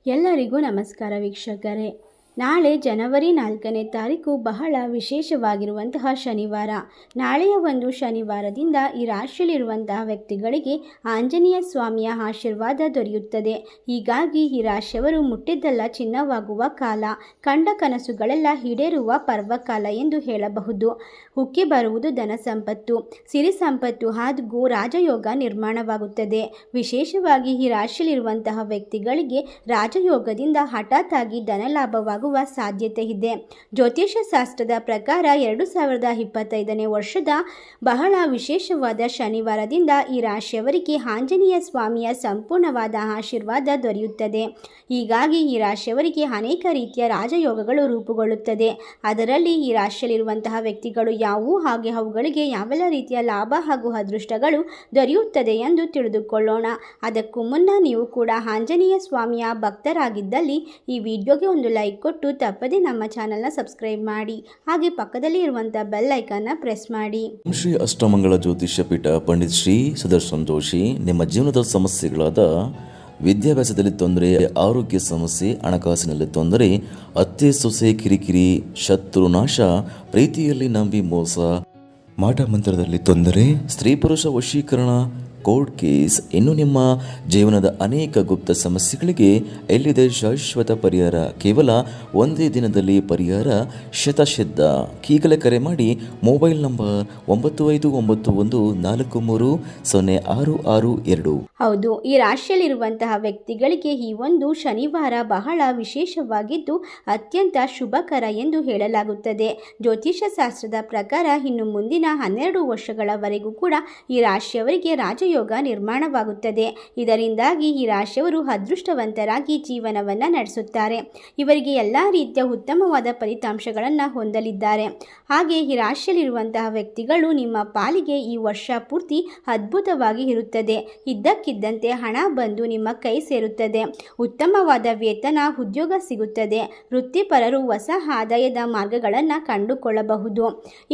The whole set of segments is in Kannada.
ಎಲ್ಲರಿಗೂ ನಮಸ್ಕಾರ ವೀಕ್ಷಕರೇ. ನಾಳೆ ಜನವರಿ 4ನೇ ತಾರೀಕು ಬಹಳ ವಿಶೇಷವಾಗಿರುವಂತಹ ಶನಿವಾರ. ನಾಳೆಯ ಒಂದು ಶನಿವಾರದಿಂದ ಈ ರಾಶಿಯಲ್ಲಿರುವಂತಹ ವ್ಯಕ್ತಿಗಳಿಗೆ ಆಂಜನೇಯ ಸ್ವಾಮಿಯ ಆಶೀರ್ವಾದ ದೊರೆಯುತ್ತದೆ. ಹೀಗಾಗಿ ಈ ರಾಶಿಯವರು ಮುಟ್ಟಿದ್ದೆಲ್ಲ ಚಿನ್ನವಾಗುವ ಕಾಲ, ಕಂಡ ಕನಸುಗಳೆಲ್ಲ ಈಡೇರುವ ಪರ್ವಕಾಲ ಎಂದು ಹೇಳಬಹುದು. ಉಕ್ಕಿ ಬರುವುದು ಧನ ಸಂಪತ್ತು, ಸಿರಿ ಸಂಪತ್ತು ಹಾಗೂ ರಾಜಯೋಗ ನಿರ್ಮಾಣವಾಗುತ್ತದೆ. ವಿಶೇಷವಾಗಿ ಈ ರಾಶಿಯಲ್ಲಿರುವಂತಹ ವ್ಯಕ್ತಿಗಳಿಗೆ ರಾಜಯೋಗದಿಂದ ಹಠಾತ್ ಆಗಿ ಧನಲಾಭವಾಗುವ ಸಾಧ್ಯತೆ ಇದೆ. ಜ್ಯೋತಿಷ್ಯ ಶಾಸ್ತ್ರದ ಪ್ರಕಾರ 2025ನೇ ವರ್ಷದ ಬಹಳ ವಿಶೇಷವಾದ ಶನಿವಾರದಿಂದ ಈ ರಾಶಿಯವರಿಗೆ ಆಂಜನೇಯ ಸ್ವಾಮಿಯ ಸಂಪೂರ್ಣವಾದ ಆಶೀರ್ವಾದ ದೊರೆಯುತ್ತದೆ. ಹೀಗಾಗಿ ಈ ರಾಶಿಯವರಿಗೆ ಅನೇಕ ರೀತಿಯ ರಾಜಯೋಗಗಳು ರೂಪುಗೊಳ್ಳುತ್ತದೆ. ಅದರಲ್ಲಿ ಈ ರಾಶಿಯಲ್ಲಿರುವಂತಹ ವ್ಯಕ್ತಿಗಳು ಯಾವುವು ಹಾಗೆ ಅವುಗಳಿಗೆ ಯಾವೆಲ್ಲ ರೀತಿಯ ಲಾಭ ಹಾಗೂ ಅದೃಷ್ಟಗಳು ದೊರೆಯುತ್ತದೆ ಎಂದು ತಿಳಿದುಕೊಳ್ಳೋಣ. ಅದಕ್ಕೂ ಮುನ್ನ ನೀವು ಕೂಡ ಆಂಜನೇಯ ಸ್ವಾಮಿಯ ಭಕ್ತರಾಗಿದ್ದಲ್ಲಿ ಈ ವಿಡಿಯೋಗೆ ಒಂದು ಲೈಕ್ ಕೊಟ್ಟು ತಪ್ಪದೆ ನಮ್ಮ ಚಾನೆಲ್ನ ಸಬ್ಸ್ಕ್ರೈಬ್ ಮಾಡಿ, ಹಾಗೆ ಪಕ್ಕದಲ್ಲಿ ಇರುವಂಥ ಬೆಲ್ ಐಕಾನ್ನ ಪ್ರೆಸ್ ಮಾಡಿ. ಶ್ರೀ ಅಷ್ಟಮಂಗಲ ಜ್ಯೋತಿಷ್ಯ ಪೀಠ ಪಂಡಿತ್ ಶ್ರೀ ಸುದರ್ಶನ್ ಜೋಶಿ. ನಿಮ್ಮ ಜೀವನದ ಸಮಸ್ಯೆಗಳಾದ ವಿದ್ಯಾಭ್ಯಾಸದಲ್ಲಿ ತೊಂದರೆ, ಆರೋಗ್ಯ ಸಮಸ್ಯೆ, ಹಣಕಾಸಿನಲ್ಲಿ ತೊಂದರೆ, ಅತ್ತೆ ಸೊಸೆ ಕಿರಿಕಿರಿ, ಶತ್ರು ನಾಶ, ಪ್ರೀತಿಯಲ್ಲಿ ನಂಬಿ ಮೋಸ, ಮಾಟ ಮಂತ್ರದಲ್ಲಿ ತೊಂದರೆ, ಸ್ತ್ರೀ ಪುರುಷ ವಶೀಕರಣ, ಕೋರ್ಟ್ ಕೇಸ್, ಇನ್ನು ನಿಮ್ಮ ಜೀವನದ ಅನೇಕ ಗುಪ್ತ ಸಮಸ್ಯೆಗಳಿಗೆ ಎಲ್ಲಿದೆ ಶಾಶ್ವತ ಪರಿಹಾರ. ಕೇವಲ ಒಂದೇ ದಿನದಲ್ಲಿ ಪರಿಹಾರ ಶತಸಿದ್ಧ. ಈಗಲೇ ಕರೆ ಮಾಡಿ ಮೊಬೈಲ್ ನಂಬರ್ 9591430662. ಹೌದು, ಈ ರಾಶಿಯಲ್ಲಿರುವಂತಹ ವ್ಯಕ್ತಿಗಳಿಗೆ ಈ ಒಂದು ಶನಿವಾರ ಬಹಳ ವಿಶೇಷವಾಗಿದ್ದು ಅತ್ಯಂತ ಶುಭಕರ ಎಂದು ಹೇಳಲಾಗುತ್ತದೆ. ಜ್ಯೋತಿಷ್ಯ ಶಾಸ್ತ್ರದ ಪ್ರಕಾರ ಇನ್ನು ಮುಂದಿನ 12 ವರ್ಷಗಳವರೆಗೂ ಕೂಡ ಈ ರಾಶಿಯವರಿಗೆ ರಾಜಯೋಗ ನಿರ್ಮಾಣವಾಗುತ್ತದೆ. ಇದರಿಂದಾಗಿ ಈ ರಾಶಿಯವರು ಅದೃಷ್ಟವಂತರಾಗಿ ಜೀವನವನ್ನು ನಡೆಸುತ್ತಾರೆ. ಇವರಿಗೆ ಎಲ್ಲ ರೀತಿಯ ಉತ್ತಮವಾದ ಫಲಿತಾಂಶಗಳನ್ನು ಹೊಂದಲಿದ್ದಾರೆ. ಹಾಗೆ ಈ ರಾಶಿಯಲ್ಲಿರುವಂತಹ ವ್ಯಕ್ತಿಗಳು ನಿಮ್ಮ ಪಾಲಿಗೆ ಈ ವರ್ಷ ಪೂರ್ತಿ ಅದ್ಭುತವಾಗಿ ಇರುತ್ತದೆ. ಇದ್ದಕ್ಕಿದ್ದಂತೆ ಹಣ ಬಂದು ನಿಮ್ಮ ಕೈ ಸೇರುತ್ತದೆ. ಉತ್ತಮವಾದ ವೇತನ, ಉದ್ಯೋಗ ಸಿಗುತ್ತದೆ. ವೃತ್ತಿಪರರು ಹೊಸ ಆದಾಯದ ಮಾರ್ಗಗಳನ್ನು ಕಂಡುಕೊಳ್ಳಬಹುದು.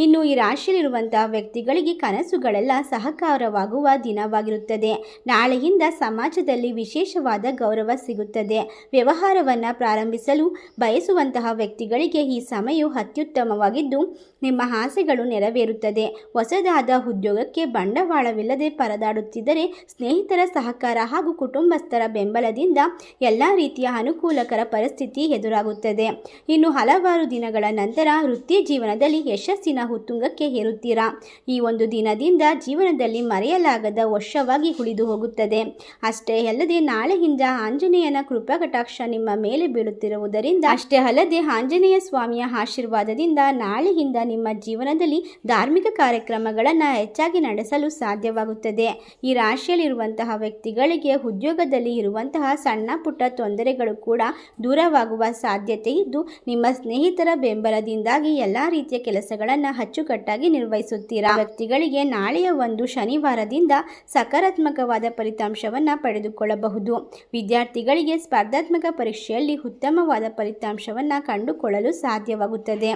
ಇನ್ನು ಈ ರಾಶಿಯಲ್ಲಿರುವಂತಹ ವ್ಯಕ್ತಿಗಳಿಗೆ ಕನಸುಗಳೆಲ್ಲ ಸಹಕಾರವಾಗುವ ದಿನವಾಗಿರುತ್ತದೆ. ನಾಳೆಯಿಂದ ಸಮಾಜದಲ್ಲಿ ವಿಶೇಷವಾದ ಗೌರವ ಸಿಗುತ್ತದೆ. ವ್ಯವಹಾರವನ್ನು ಪ್ರಾರಂಭಿಸಲು ಬಯಸುವಂತಹ ವ್ಯಕ್ತಿಗಳಿಗೆ ಈ ಸಮಯವು ಅತ್ಯುತ್ತಮವಾಗಿದ್ದು ನಿಮ್ಮ ಆಸೆಗಳು ನೆರವೇರುತ್ತದೆ. ಹೊಸದಾದ ಉದ್ಯೋಗಕ್ಕೆ ಬಂಡವಾಳವಿಲ್ಲದೆ ಪರದಾಡುತ್ತಿದ್ದರೆ ಸ್ನೇಹಿತರ ಸಹಕಾರ ಹಾಗೂ ಕುಟುಂಬಸ್ಥರ ಬೆಂಬಲದಿಂದ ಎಲ್ಲ ರೀತಿಯ ಅನುಕೂಲಕರ ಪರಿಸ್ಥಿತಿ ಎದುರಾಗುತ್ತದೆ. ಇನ್ನು ಹಲವಾರು ದಿನಗಳ ನಂತರ ವೃತ್ತಿ ಜೀವನದಲ್ಲಿ ಯಶಸ್ಸಿನ ಉತ್ತುಂಗಕ್ಕೆ ಏರುತ್ತೀರಾ. ಈ ಒಂದು ದಿನದಿಂದ ಜೀವನದಲ್ಲಿ ಮರೆಯಲಾಗದ ವರ್ಷವಾಗಿ ಉಳಿದು ಹೋಗುತ್ತದೆ. ಅಷ್ಟೇ ಅಲ್ಲದೆ ನಾಳೆಯಿಂದ ಆಂಜನೇಯನ ಕೃಪಾಕಟಾಕ್ಷ ನಿಮ್ಮ ಮೇಲೆ ಬೀಳುತ್ತಿರುವುದರಿಂದ, ಅಷ್ಟೇ ಅಲ್ಲದೆ ಆಂಜನೇಯ ಸ್ವಾಮಿಯ ಆಶೀರ್ವಾದದಿಂದ ನಾಳೆಯಿಂದ ನಿಮ್ಮ ಜೀವನದಲ್ಲಿ ಧಾರ್ಮಿಕ ಕಾರ್ಯಕ್ರಮಗಳನ್ನು ಹೆಚ್ಚಾಗಿ ನಡೆಸಲು ಸಾಧ್ಯವಾಗುತ್ತದೆ. ಈ ರಾಶಿಯಲ್ಲಿರುವಂತಹ ವ್ಯಕ್ತಿಗಳಿಗೆ ಉದ್ಯೋಗದಲ್ಲಿ ಇರುವಂತಹ ಸಣ್ಣ ಪುಟ್ಟ ತೊಂದರೆಗಳು ಕೂಡ ದೂರವಾಗುವ ಸಾಧ್ಯತೆ ಇದ್ದು ನಿಮ್ಮ ಸ್ನೇಹಿತರ ಬೆಂಬಲದಿಂದಾಗಿ ಎಲ್ಲ ರೀತಿಯ ಕೆಲಸಗಳನ್ನು ಅಚ್ಚುಕಟ್ಟಾಗಿ ನಿರ್ವಹಿಸುತ್ತೀರಾ. ವ್ಯಕ್ತಿಗಳಿಗೆ ನಾಳೆಯ ಒಂದು ಶನಿವಾರದಿಂದ ಸಕಾರಾತ್ಮಕವಾದ ಫಲಿತಾಂಶವನ್ನು ಪಡೆದುಕೊಳ್ಳಬಹುದು. ವಿದ್ಯಾರ್ಥಿಗಳಿಗೆ ಸ್ಪರ್ಧಾತ್ಮಕ ಪರೀಕ್ಷೆಯಲ್ಲಿ ಉತ್ತಮವಾದ ಫಲಿತಾಂಶವನ್ನು ಕಂಡುಕೊಳ್ಳಲು ಸಾಧ್ಯವಾಗುತ್ತದೆ.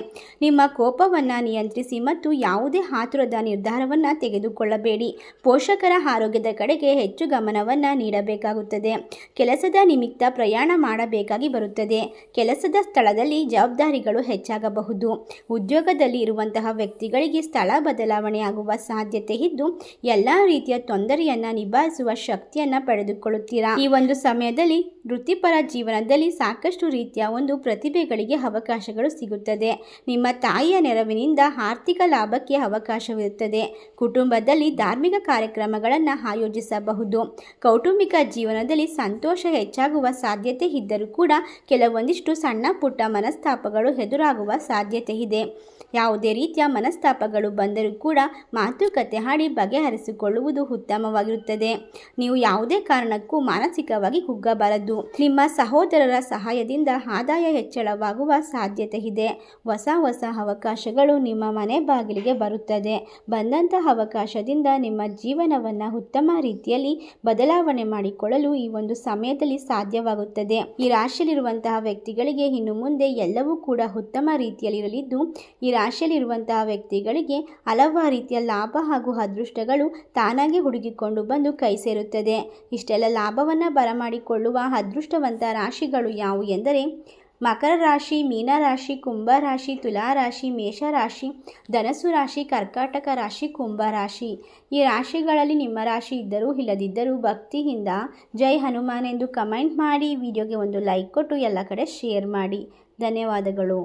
ನಿಮ್ಮ ಕೋಪವನ್ನು ನಿಯಂತ್ರಿಸಿ ಮತ್ತು ಯಾವುದೇ ಆತುರದ ನಿರ್ಧಾರವನ್ನು ತೆಗೆದುಕೊಳ್ಳಬೇಡಿ. ಪೋಷಕರ ಆರೋಗ್ಯದ ಕಡೆಗೆ ಹೆಚ್ಚು ಗಮನವನ್ನು ನೀಡಬೇಕಾಗುತ್ತದೆ. ಕೆಲಸದ ನಿಮಿತ್ತ ಪ್ರಯಾಣ ಮಾಡಬೇಕಾಗಿ ಬರುತ್ತದೆ. ಕೆಲಸದ ಸ್ಥಳದಲ್ಲಿ ಜವಾಬ್ದಾರಿಗಳು ಹೆಚ್ಚಾಗಬಹುದು. ಉದ್ಯೋಗದಲ್ಲಿ ಇರುವಂತಹ ವ್ಯಕ್ತಿಗಳಿಗೆ ಸ್ಥಳ ಬದಲಾವಣೆ ಆಗುವ ಸಾಧ್ಯತೆ ಇದ್ದು ಎಲ್ಲ ರೀತಿಯ ತೊಂದರೆಯನ್ನು ನಿಭಾಯಿಸುವ ಶಕ್ತಿಯನ್ನು ಪಡೆದುಕೊಳ್ಳುತ್ತೀರಾ. ಈ ಒಂದು ಸಮಯದಲ್ಲಿ ವೃತ್ತಿಪರ ಜೀವನದಲ್ಲಿ ಸಾಕಷ್ಟು ರೀತಿಯ ಒಂದು ಪ್ರತಿಭೆಗಳಿಗೆ ಅವಕಾಶಗಳು ಸಿಗುತ್ತದೆ. ನಿಮ್ಮ ತಾಯಿಯ ನೆರವಿನಿಂದ ಆರ್ಥಿಕ ಲಾಭಕ್ಕೆ ಅವಕಾಶವಿರುತ್ತದೆ. ಕುಟುಂಬದಲ್ಲಿ ಧಾರ್ಮಿಕ ಕಾರ್ಯಕ್ರಮಗಳನ್ನು ಆಯೋಜಿಸಬಹುದು. ಕೌಟುಂಬಿಕ ಜೀವನದಲ್ಲಿ ಸಂತೋಷ ಹೆಚ್ಚಾಗುವ ಸಾಧ್ಯತೆ ಇದ್ದರೂ ಕೂಡ ಕೆಲವೊಂದಿಷ್ಟು ಸಣ್ಣ ಪುಟ್ಟ ಮನಸ್ತಾಪಗಳು ಎದುರಾಗುವ ಸಾಧ್ಯತೆ ಇದೆ. ಯಾವುದೇ ರೀತಿಯ ಮನಸ್ತಾಪಗಳು ಬಂದರೂ ಕೂಡ ಮಾತುಕತೆ ಆಡಿ ಬಗೆಹರಿಸಿಕೊಳ್ಳುವುದು ಉತ್ತಮವಾಗಿರುತ್ತದೆ. ನೀವು ಯಾವುದೇ ಕಾರಣಕ್ಕೂ ಮಾನಸಿಕವಾಗಿ ಕುಗ್ಗಬಾರದು. ನಿಮ್ಮ ಸಹೋದರರ ಸಹಾಯದಿಂದ ಆದಾಯ ಹೆಚ್ಚಳವಾಗುವ ಸಾಧ್ಯತೆ ಇದೆ. ಹೊಸ ಅವಕಾಶಗಳು ನಿಮ್ಮ ಮನೆ ಬಾಗಿಲಿಗೆ ಬರುತ್ತದೆ. ಬಂದಂತಹ ಅವಕಾಶದಿಂದ ನಿಮ್ಮ ಜೀವನವನ್ನು ಉತ್ತಮ ರೀತಿಯಲ್ಲಿ ಬದಲಾವಣೆ ಮಾಡಿಕೊಳ್ಳಲು ಈ ಒಂದು ಸಮಯದಲ್ಲಿ ಸಾಧ್ಯವಾಗುತ್ತದೆ. ಈ ರಾಶಿಯಲ್ಲಿರುವಂತಹ ವ್ಯಕ್ತಿಗಳಿಗೆ ಇನ್ನು ಮುಂದೆ ಎಲ್ಲವೂ ಕೂಡ ಉತ್ತಮ ರೀತಿಯಲ್ಲಿರಲಿದ್ದು ಈ ರಾಶಿಯಲ್ಲಿರುವಂತಹ ವ್ಯಕ್ತಿಗಳಿಗೆ ಹಲವಾರು ರೀತಿಯ ಲಾಭ ಹಾಗೂ ಅದೃಷ್ಟಗಳು ತಾನಾಗಿ ಹುಡುಕಿ ಹುಡುಕಿಕೊಂಡು ಬಂದು ಕೈ ಸೇರುತ್ತದೆ. ಇಷ್ಟೆಲ್ಲ ಲಾಭವನ್ನು ಬರಮಾಡಿಕೊಳ್ಳುವ ಅದೃಷ್ಟವಂತ ರಾಶಿಗಳು ಯಾವುವು ಎಂದರೆ ಮಕರ ರಾಶಿ, ಮೀನ ರಾಶಿ, ಕುಂಭ ರಾಶಿ, ತುಲಾ ರಾಶಿ, ಮೇಷ ರಾಶಿ, ಧನಸ್ಸು ರಾಶಿ, ಕರ್ಕಾಟಕ ರಾಶಿ, ಕುಂಭ ರಾಶಿ. ಈ ರಾಶಿಗಳಲ್ಲಿ ನಿಮ್ಮ ರಾಶಿ ಇದ್ದರೂ ಇಲ್ಲದಿದ್ದರೂ ಭಕ್ತಿಯಿಂದ ಜೈ ಹನುಮಾನ್ ಎಂದು ಕಮೆಂಟ್ ಮಾಡಿ, ವಿಡಿಯೋಗೆ ಒಂದು ಲೈಕ್ ಕೊಟ್ಟು ಎಲ್ಲ ಕಡೆ ಶೇರ್ ಮಾಡಿ. ಧನ್ಯವಾದಗಳು.